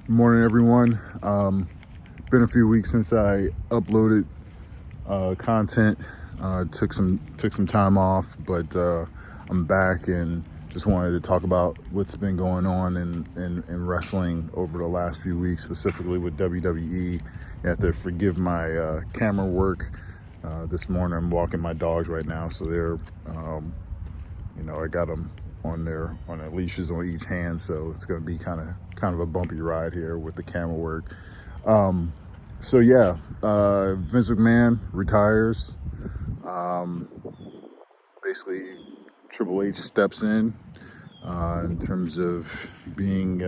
Good morning, everyone. Been a few weeks since I uploaded content. Took some time off, but I'm back and just wanted to talk about what's been going on in wrestling over the last few weeks, specifically with WWE. You have to forgive my camera work. This morning I'm walking my dogs right now, so they're I got them on their leashes on each hand, so it's going to be kind of a bumpy ride here with the camera work. So yeah, Vince McMahon retires. Basically, Triple H steps in terms of being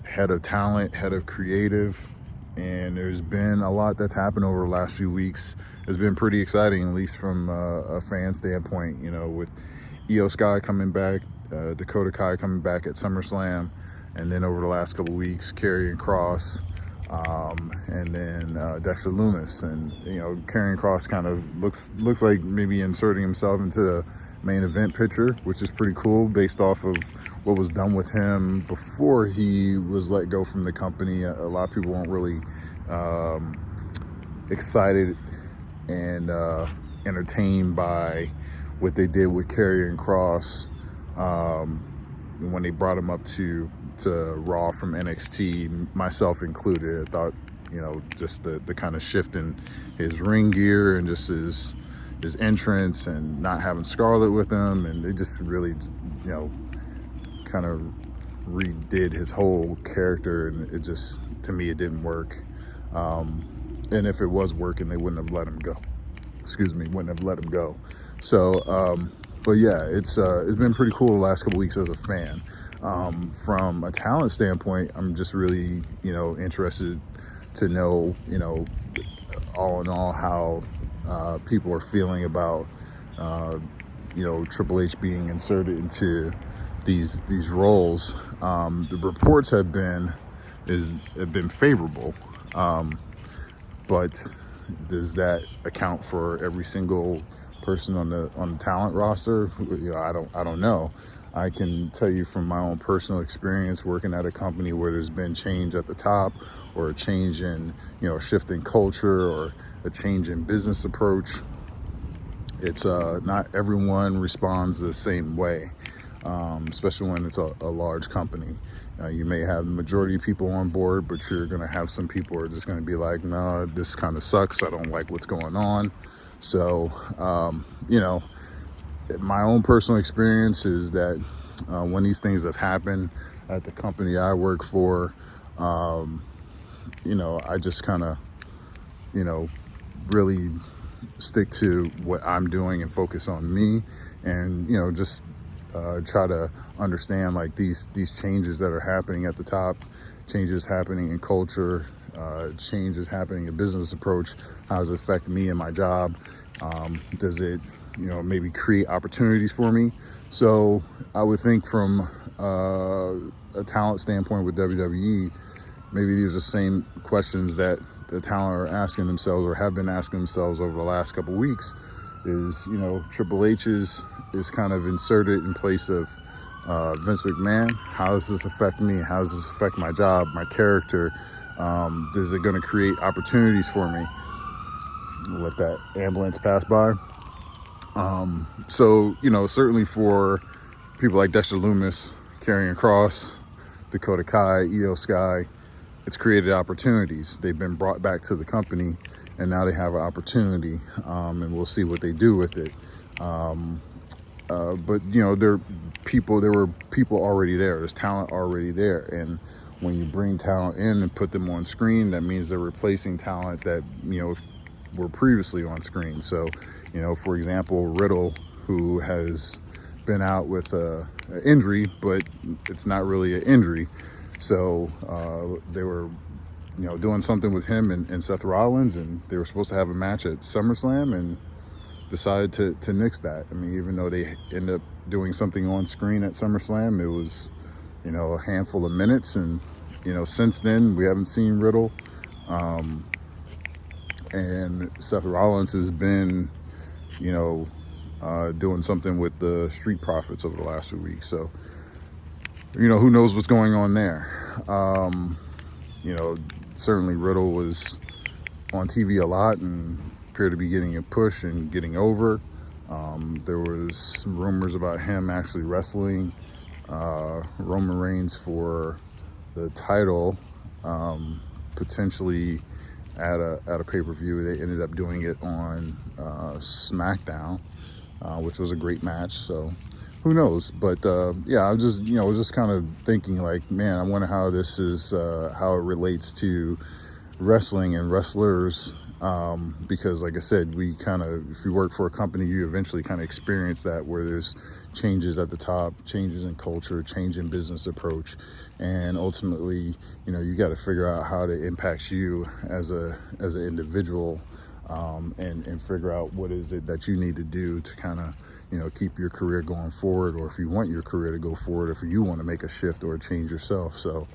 head of talent, head of creative, and there's been a lot that's happened over the last few weeks. It's been pretty exciting, at least from a fan standpoint, with Io Sky coming back, Dakota Kai coming back at SummerSlam, and then over the last couple weeks, Karrion Kross, and then Dexter Lumis. And Karrion Kross kind of looks like maybe inserting himself into the main event picture, which is pretty cool based off of what was done with him before he was let go from the company. A lot of people weren't really excited and entertained by what they did with Karrion Kross when they brought him up to Raw from NXT, myself included. I thought, just the kind of shift in his ring gear and just his entrance and not having Scarlett with him, and they just really, kind of redid his whole character, and it just, to me, it didn't work. And if it was working, they wouldn't have let him go. Wouldn't have let him go. So, but yeah, it's been pretty cool the last couple weeks as a fan. From a talent standpoint, I'm just really, interested to know, all in all, how people are feeling about, Triple H being inserted into these roles. The reports have been favorable, but does that account for every single person on the talent roster? I don't know. I can tell you from my own personal experience working at a company where there's been change at the top, or a change in, a shift in culture, or a change in business approach. It's not everyone responds the same way, especially when it's a large company. You may have the majority of people on board, but you're going to have some people who are just going to be like, no, this kind of sucks. I don't like what's going on. So, my own personal experience is that when these things have happened at the company I work for, I just kind of, really stick to what I'm doing and focus on me, and, just try to understand like these changes that are happening at the top, changes happening in culture, changes happening in business approach. How does it affect me and my job? Does it, maybe create opportunities for me? So I would think from a talent standpoint with WWE, maybe these are the same questions that the talent are asking themselves, or have been asking themselves over the last couple weeks. Is, Triple H is kind of inserted in place of Vince McMahon. How does this affect me? How does this affect my job, my character? Is it going to create opportunities for me? Let that ambulance pass by. So, certainly for people like Dexter Lumis, Karrion Kross, Dakota Kai, Io Sky, it's created opportunities. They've been brought back to the company, and now they have an opportunity, and we'll see what they do with it. But there were people already there. There's talent already there, and when you bring talent in and put them on screen, that means they're replacing talent that were previously on screen. So, for example, Riddle, who has been out with an injury, but it's not really an injury. So they were, doing something with him and Seth Rollins, and they were supposed to have a match at SummerSlam and decided to nix that. I mean, even though they ended up doing something on screen at SummerSlam, it was, a handful of minutes. And, since then, we haven't seen Riddle. And Seth Rollins has been, doing something with the Street Profits over the last few weeks. So, who knows what's going on there. You know, certainly Riddle was on TV a lot and appeared to be getting a push and getting over. There was rumors about him actually wrestling Roman Reigns for the title, potentially at a pay-per-view. They ended up doing it on SmackDown, which was a great match. So who knows? But yeah, I was just kind of thinking like, man, I wonder how this is, how it relates to wrestling and wrestlers. Because like I said, if you work for a company, you eventually kind of experience that, where there's changes at the top, changes in culture, change in business approach. And ultimately, you got to figure out how it impacts you as an individual, and figure out what is it that you need to do to kind of, keep your career going forward, or if you want your career to go forward, if you want to make a shift or a change yourself. So,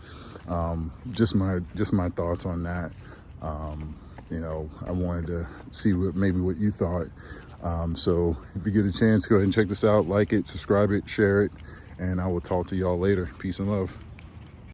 just my thoughts on that. I wanted to see what you thought. So if you get a chance, go ahead and check this out, like it, subscribe it, share it, and I will talk to y'all later. Peace and love.